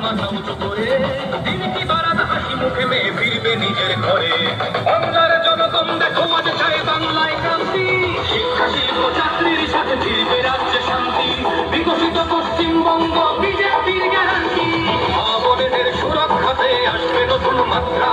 মাথা উঁচু করে দিন কি বারাত হাসি মুখে মেয়ে ফিরবে নিজের ঘরে। বাংলার জনগণ দেখো আজ চায় বাংলায় ক্রান্তি, শিক্ষা শিল্প চাকরির সাথে ফিরবে রাজ্যে শান্তি। বিকশিত পশ্চিমবঙ্গ বিজেপির গ্যারান্টি, মা বোনেদের সুরক্ষাতে আসবে নতুন মাত্রা।